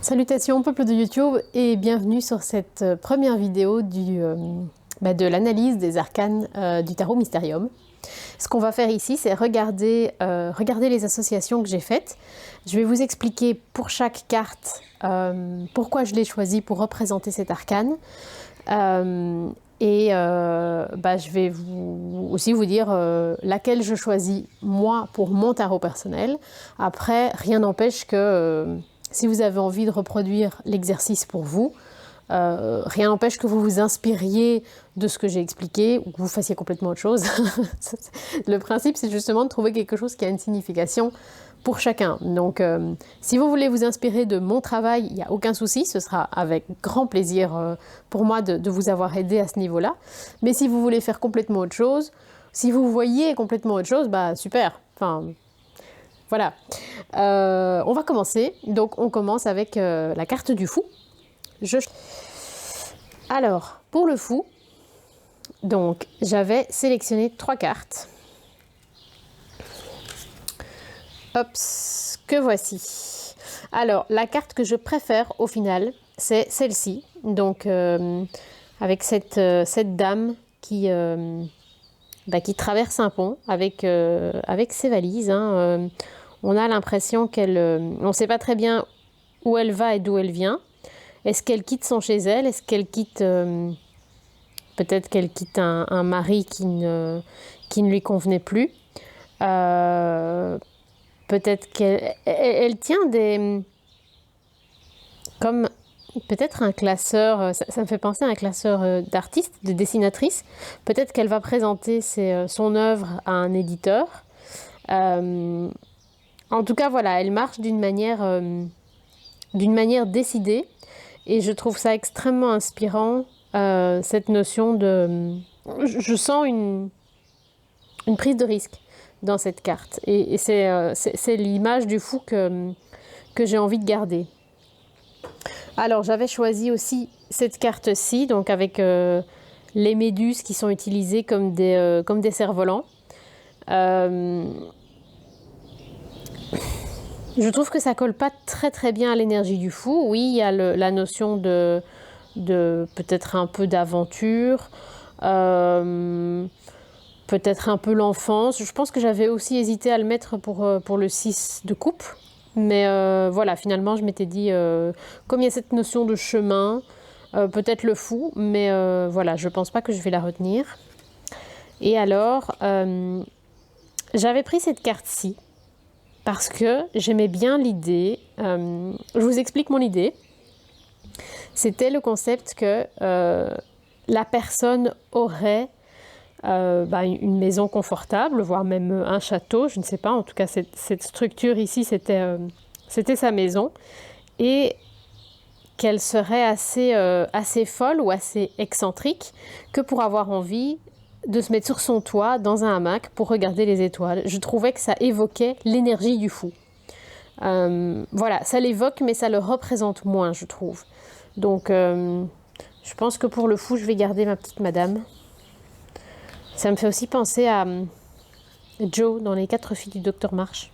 Salutations peuple de YouTube et bienvenue sur cette première vidéo de l'analyse des arcanes du tarot Mysterium. Ce qu'on va faire ici, c'est regarder les associations que j'ai faites. Je vais vous expliquer pour chaque carte pourquoi je l'ai choisi pour représenter cet arcane. Je vais aussi vous dire laquelle je choisis moi pour mon tarot personnel. Après, rien n'empêche que si vous avez envie de reproduire l'exercice pour vous, rien n'empêche que vous vous inspiriez de ce que j'ai expliqué ou que vous fassiez complètement autre chose. Le principe, c'est justement de trouver quelque chose qui a une signification pour chacun. Donc, si vous voulez vous inspirer de mon travail, il n'y a aucun souci, ce sera avec grand plaisir pour moi de vous avoir aidé à ce niveau-là. Mais si vous voulez faire complètement autre chose, si vous voyez complètement autre chose, bah super. Enfin, voilà. On va commencer. Donc, on commence avec la carte du fou. Alors, pour le fou, donc j'avais sélectionné 3 cartes. Hop, que voici. Alors, la carte que je préfère au final, c'est celle-ci. Donc, avec cette dame qui traverse un pont avec ses valises. On a l'impression qu'elle... on ne sait pas très bien où elle va et d'où elle vient. Est-ce qu'elle quitte son chez elle? Est-ce qu'elle quitte... peut-être qu'elle quitte un mari qui ne lui convenait plus. Peut-être qu'elle tient des... comme peut-être un classeur... Ça me fait penser à un classeur d'artistes, de dessinatrices. Peut-être qu'elle va présenter son œuvre à un éditeur. En tout cas, voilà, elle marche d'une manière décidée. Et je trouve ça extrêmement inspirant, cette notion de... Je sens une prise de risque dans cette carte. Et c'est l'image du fou que j'ai envie de garder. Alors, j'avais choisi aussi cette carte-ci, donc avec les méduses qui sont utilisées comme des cerfs-volants. Je trouve que ça colle pas très très bien à l'énergie du fou. Oui, il y a la notion de peut-être un peu d'aventure, peut-être un peu l'enfance. Je pense que j'avais aussi hésité à le mettre pour le 6 de coupe. Mais voilà, finalement, je m'étais dit, comme il y a cette notion de chemin, peut-être le fou, mais voilà, je pense pas que je vais la retenir. Et alors, j'avais pris cette carte-ci, parce que j'aimais bien l'idée, je vous explique mon idée, c'était le concept que la personne aurait une maison confortable, voire même un château, je ne sais pas, en tout cas cette structure ici c'était sa maison, et qu'elle serait assez folle ou assez excentrique que pour avoir envie de se mettre sur son toit dans un hamac pour regarder les étoiles. Je trouvais que ça évoquait l'énergie du fou. Voilà, ça l'évoque, mais ça le représente moins, je trouve. Donc, je pense que pour le fou, je vais garder ma petite madame. Ça me fait aussi penser à Jo dans Les 4 filles du Docteur March.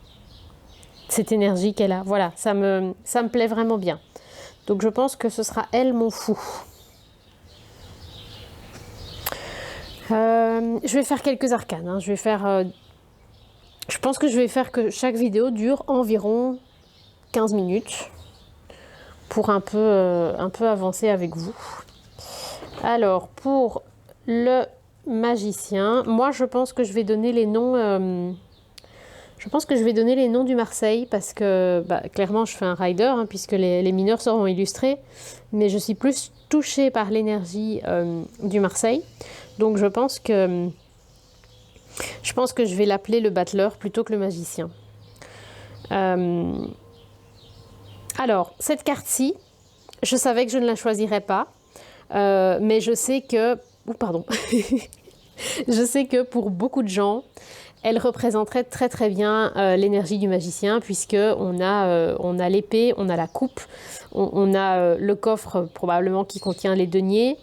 Cette énergie qu'elle a. Voilà, ça me plaît vraiment bien. Donc, je pense que ce sera elle, mon fou. Je vais faire quelques arcanes. Je pense que je vais faire que chaque vidéo dure environ 15 minutes pour un peu avancer avec vous. Alors, pour le magicien, moi je pense que je vais donner les noms. Je pense que je vais donner les noms du Marseille parce que clairement je fais un rider puisque les mineurs seront illustrés, mais je suis plus touchée par l'énergie du Marseille. Donc je pense que je vais l'appeler le battleur plutôt que le magicien. Alors, cette carte-ci, je savais que je ne la choisirais pas, mais je sais que... je sais que pour beaucoup de gens, elle représenterait très très bien l'énergie du magicien, puisque on a l'épée, on a la coupe, on a le coffre probablement qui contient les deniers.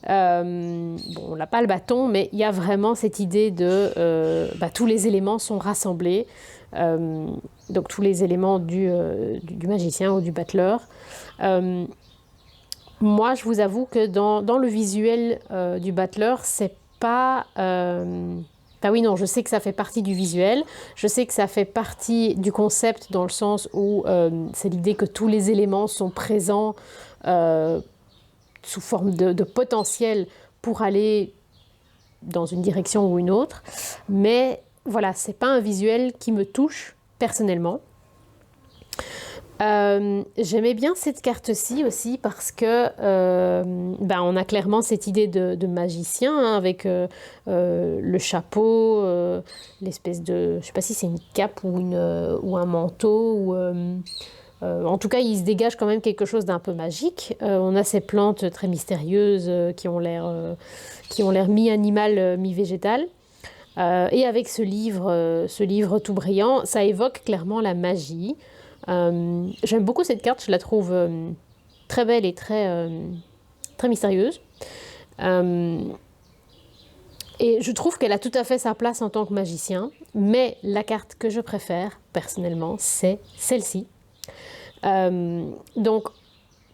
Bon, on n'a pas le bâton, mais il y a vraiment cette idée de tous les éléments sont rassemblés. Donc tous les éléments du magicien ou du battleur. Moi, je vous avoue que dans le visuel du battleur, c'est pas... Ah oui, non, je sais que ça fait partie du visuel. Je sais que ça fait partie du concept dans le sens où c'est l'idée que tous les éléments sont présents sous forme de potentiel pour aller dans une direction ou une autre. Mais voilà, c'est pas un visuel qui me touche personnellement. J'aimais bien cette carte-ci aussi parce que on a clairement cette idée de magicien hein, avec le chapeau, l'espèce de, je sais pas si c'est une cape ou un manteau en tout cas il se dégage quand même quelque chose d'un peu magique. On a ces plantes très mystérieuses qui ont l'air mi-animal, mi-végétal. Et avec ce livre tout brillant, ça évoque clairement la magie. J'aime beaucoup cette carte, je la trouve très belle et très mystérieuse. Et je trouve qu'elle a tout à fait sa place en tant que magicien, mais la carte que je préfère personnellement, c'est celle-ci. Donc,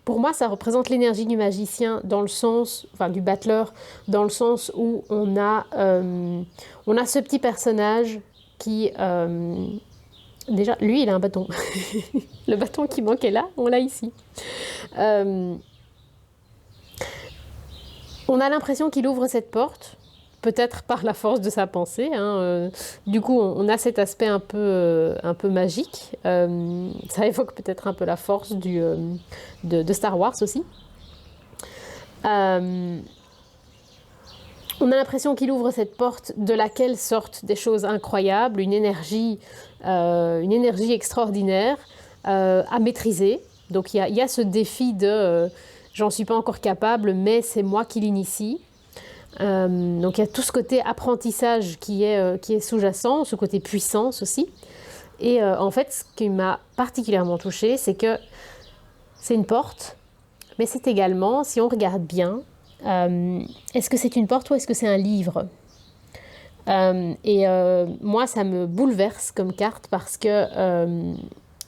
pour moi, ça représente l'énergie du magicien dans le sens, enfin du battleur, dans le sens où on a ce petit personnage qui... déjà, lui, il a un bâton. Le bâton qui manquait là, on l'a ici. On a l'impression qu'il ouvre cette porte, peut-être par la force de sa pensée. Hein. Du coup, on a cet aspect un peu magique. Ça évoque peut-être un peu la force de Star Wars aussi. On a l'impression qu'il ouvre cette porte de laquelle sortent des choses incroyables, une énergie extraordinaire à maîtriser. Donc il y a ce défi de j'en suis pas encore capable, mais c'est moi qui l'initie. Donc il y a tout ce côté apprentissage qui est sous-jacent, ce côté puissance aussi. Et en fait, ce qui m'a particulièrement touchée, c'est que c'est une porte, mais c'est également, si on regarde bien, est-ce que c'est une porte ou est-ce que c'est un livre ? Moi, ça me bouleverse comme carte parce que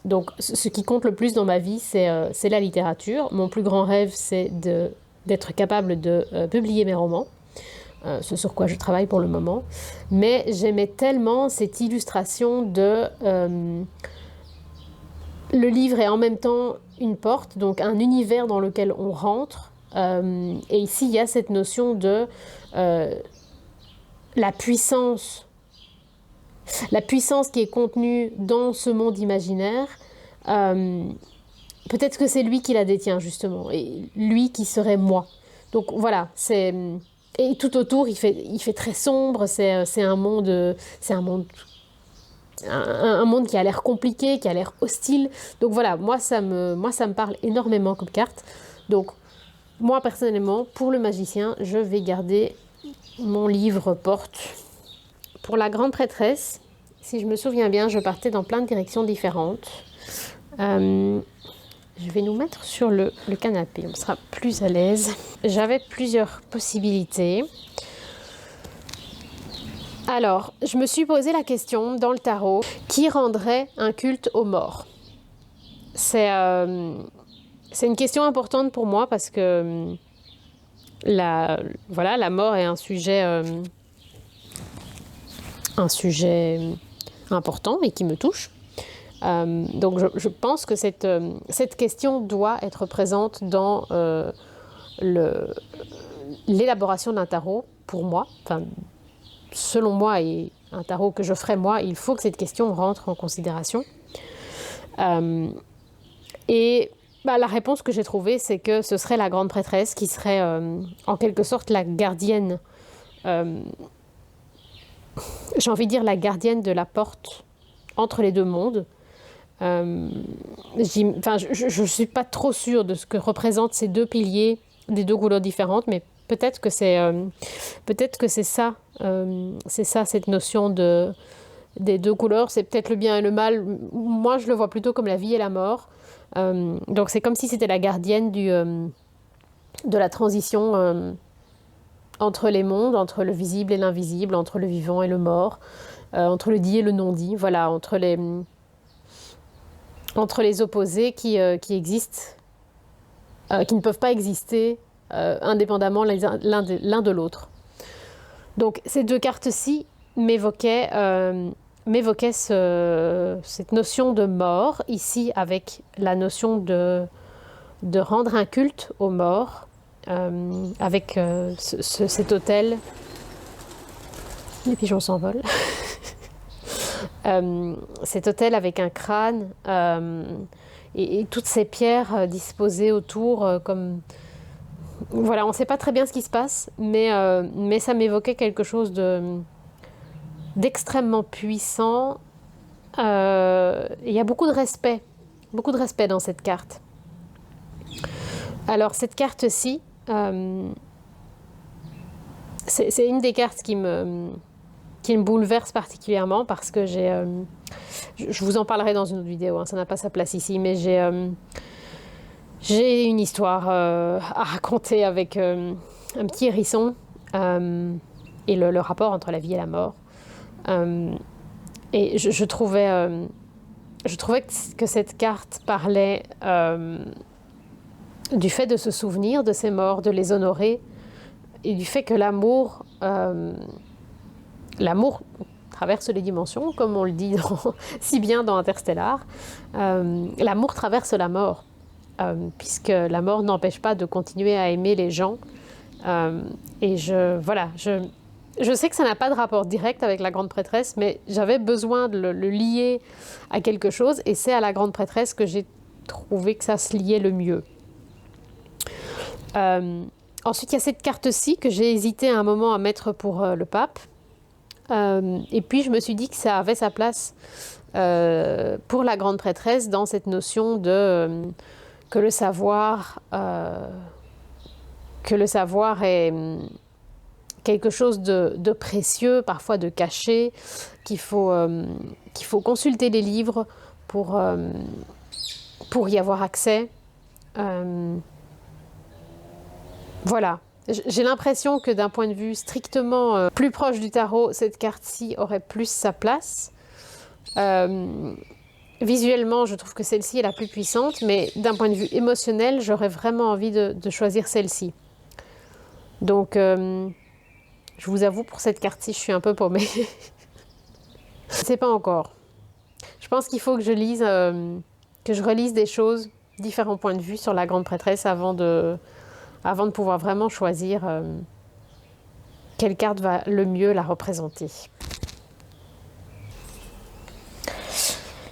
donc, ce qui compte le plus dans ma vie, c'est la littérature. Mon plus grand rêve, c'est d'être capable de publier mes romans. Ce sur quoi je travaille pour le moment. Mais j'aimais tellement cette illustration de... le livre est en même temps une porte, donc un univers dans lequel on rentre. Et ici, il y a cette notion de la puissance qui est contenue dans ce monde imaginaire. Peut-être que c'est lui qui la détient, justement, et lui qui serait moi. Donc voilà, et tout autour, il fait très sombre, c'est un monde qui a l'air compliqué, qui a l'air hostile. Donc voilà, moi ça me parle énormément comme carte. Donc moi personnellement, pour le magicien, je vais garder mon livre porte. Pour la grande prêtresse, si je me souviens bien, je partais dans plein de directions différentes. Je vais nous mettre sur le canapé, on sera plus à l'aise. J'avais plusieurs possibilités. Alors, je me suis posé la question dans le tarot, qui rendrait un culte aux morts ? C'est une question importante pour moi parce que la mort est un sujet important et qui me touche. Donc je pense que cette question doit être présente dans l'élaboration d'un tarot pour moi. Enfin, selon moi et un tarot que je ferai moi, il faut que cette question rentre en considération. La réponse que j'ai trouvée, c'est que ce serait la grande prêtresse qui serait en quelque sorte la gardienne, j'ai envie de dire la gardienne de la porte entre les deux mondes. Je ne suis pas trop sûre de ce que représentent ces deux piliers des deux couleurs différentes, mais Peut-être que c'est ça cette notion des deux couleurs. C'est peut-être le bien et le mal. Moi, je le vois plutôt comme la vie et la mort. Donc c'est comme si c'était la gardienne de la transition entre les mondes, entre le visible et l'invisible, entre le vivant et le mort, entre le dit et le non-dit. Voilà, entre les opposés qui existent, qui ne peuvent pas exister indépendamment l'un de l'autre. Donc ces deux cartes-ci m'évoquaient cette notion de mort, ici avec la notion de rendre un culte aux morts, avec cet autel. Les pigeons s'envolent. Cet autel avec un crâne et toutes ces pierres disposées autour comme... Voilà, on ne sait pas très bien ce qui se passe, mais ça m'évoquait quelque chose d'extrêmement puissant. Il y a beaucoup de respect dans cette carte. Alors cette carte-ci, c'est une des cartes qui me bouleverse particulièrement parce que je vous en parlerai dans une autre vidéo, hein, ça n'a pas sa place ici, mais j'ai une histoire à raconter avec un petit hérisson et le rapport entre la vie et la mort. Et je trouvais que cette carte parlait du fait de se souvenir de ces morts, de les honorer, et du fait que l'amour traverse les dimensions, comme on le dit si bien dans Interstellar. L'amour traverse la mort, puisque la mort n'empêche pas de continuer à aimer les gens. Et je sais que ça n'a pas de rapport direct avec la grande prêtresse, mais j'avais besoin de le lier à quelque chose, et c'est à la grande prêtresse que j'ai trouvé que ça se liait le mieux. Ensuite, il y a cette carte-ci que j'ai hésité à un moment à mettre pour le pape. Et puis, je me suis dit que ça avait sa place pour la grande prêtresse dans cette notion que le savoir est quelque chose de précieux, parfois de caché, qu'il faut consulter les livres pour y avoir accès. Voilà. J'ai l'impression que d'un point de vue strictement plus proche du tarot, cette carte-ci aurait plus sa place. Visuellement, je trouve que celle-ci est la plus puissante, mais d'un point de vue émotionnel, j'aurais vraiment envie de choisir celle-ci. Donc, je vous avoue, pour cette carte-ci, je suis un peu paumée. Je ne sais pas encore. Je pense qu'il faut que je relise des choses, différents points de vue sur la grande prêtresse avant de pouvoir vraiment choisir quelle carte va le mieux la représenter.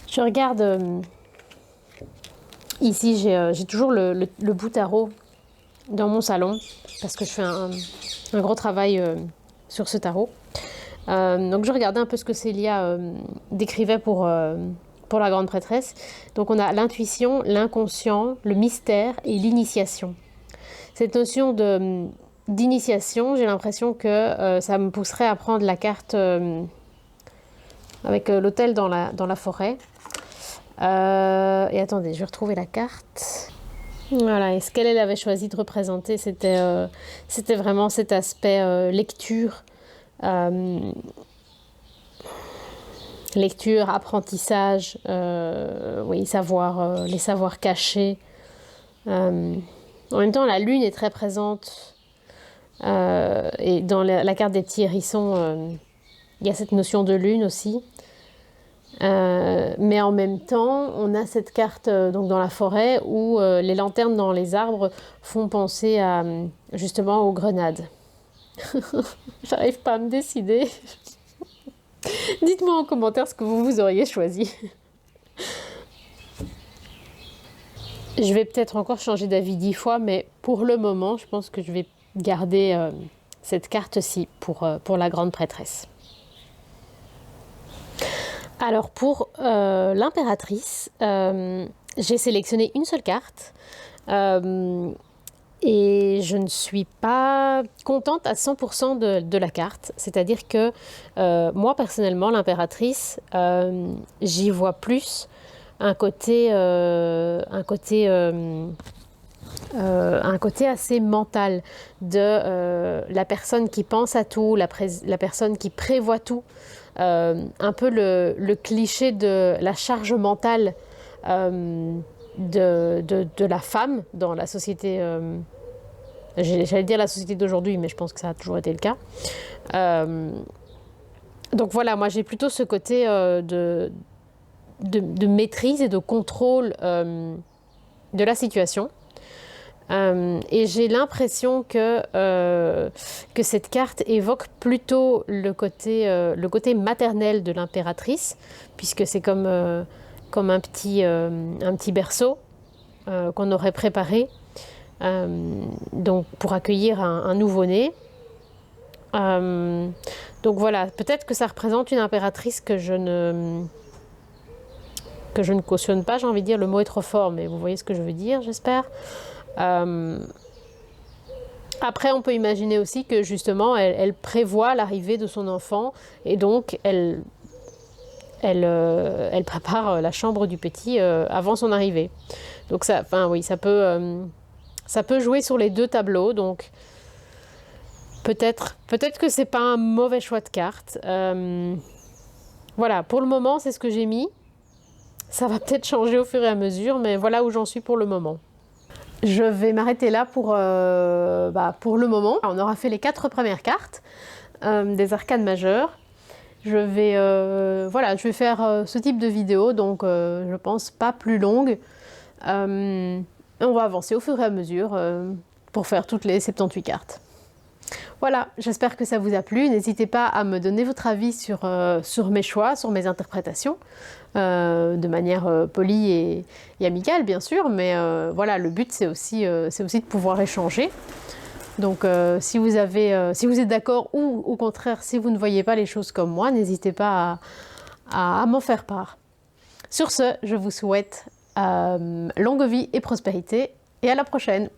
Je regarde ici, j'ai toujours le bout tarot dans mon salon parce que je fais un gros travail sur ce tarot. Donc je regardais un peu ce que Célia décrivait pour la grande prêtresse. Donc on a l'intuition, l'inconscient, le mystère et l'initiation. Cette notion d'initiation, j'ai l'impression que ça me pousserait à prendre la carte avec l'autel dans la forêt. Et attendez, je vais retrouver la carte. Voilà, et ce qu'elle avait choisi de représenter, c'était vraiment cet aspect lecture. Lecture, apprentissage, oui, savoir, les savoirs cachés. En même temps, la lune est très présente. Et dans la carte des petits hérissons, il y a cette notion de lune aussi. Mais en même temps, on a cette carte donc dans la forêt où les lanternes dans les arbres font penser justement aux grenades. J'arrive pas à me décider. Dites-moi en commentaire ce que vous auriez choisi. Je vais peut-être encore changer d'avis 10 fois, mais pour le moment, je pense que je vais garder cette carte-ci pour la grande prêtresse. Alors pour l'impératrice, j'ai sélectionné une seule carte. Et je ne suis pas contente à 100% de la carte. C'est-à-dire que moi, personnellement, l'impératrice, j'y vois plus un côté assez mental de la personne qui pense à tout, la personne qui prévoit tout. Un peu le cliché de la charge mentale de la femme dans la société. J'allais dire la société d'aujourd'hui, mais je pense que ça a toujours été le cas. Donc voilà, moi j'ai plutôt ce côté de maîtrise et de contrôle de la situation. Et j'ai l'impression que cette carte évoque plutôt le côté maternel de l'impératrice, puisque c'est comme un petit berceau qu'on aurait préparé donc pour accueillir un nouveau-né. Donc voilà, peut-être que ça représente une impératrice que je ne cautionne pas, j'ai envie de dire, le mot est trop fort, mais vous voyez ce que je veux dire, j'espère. Après, on peut imaginer aussi que justement, elle prévoit l'arrivée de son enfant et donc elle prépare la chambre du petit avant son arrivée. Donc ça, enfin oui, ça peut jouer sur les deux tableaux. Donc peut-être que c'est pas un mauvais choix de carte. Voilà, pour le moment, c'est ce que j'ai mis. Ça va peut-être changer au fur et à mesure, mais voilà où j'en suis pour le moment. Je vais m'arrêter là pour le moment. On aura fait les 4 premières cartes des arcanes majeures. Je vais faire ce type de vidéo, donc je pense pas plus longue. On va avancer au fur et à mesure pour faire toutes les 78 cartes. Voilà, j'espère que ça vous a plu. N'hésitez pas à me donner votre avis sur mes choix, sur mes interprétations, de manière polie et amicale, bien sûr. Mais voilà, le but, c'est aussi de pouvoir échanger. Donc, si vous êtes d'accord ou au contraire, si vous ne voyez pas les choses comme moi, n'hésitez pas à m'en faire part. Sur ce, je vous souhaite longue vie et prospérité et à la prochaine.